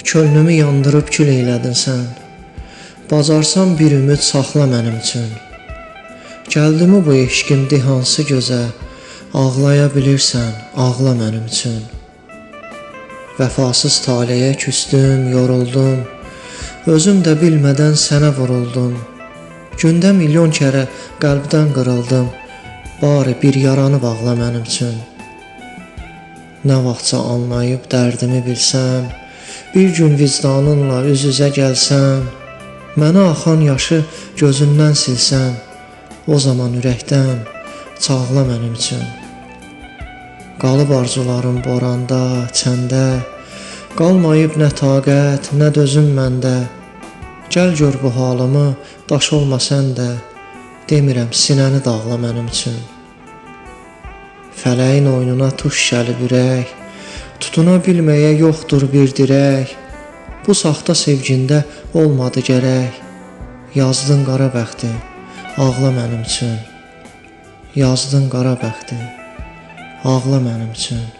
Könlümü yandırıb kül eylədin sən. Bacarsan bir ümid saxla mənim üçün. Gəldimi bu eşqimdi hansı gözə, ağlaya bilirsən, ağla mənim üçün. Vəfasız taleyə küstüm, yoruldum, özüm də bilmədən sənə vuruldum. Gündə milyon kərə qəlbdən qırıldım, bari bir yaranı bağla mənim üçün. Nə vaxtsa anlayıb dərdimi bilsəm, bir gün vicdanınla üz-üzə gəlsəm, mənə axan yaşı gözündən silsəm, o zaman ürəkdən çağla mənim üçün. Qalıb arzularım boranda, çəndə, qalmayıb nə taqət, nə dözüm məndə. Gəl gör bu halımı, daş olma sən də, demirəm sinəni dağla mənim üçün. Fələyin oyununa tuş gəlib ürək, tutuna bilməyə yoxdur bir dirək. Bu saxta sevgində olmadı gərək, yazdın qara bəxti, ağla mənim üçün. Yazdın qara bəxti, ağla mənim üçün.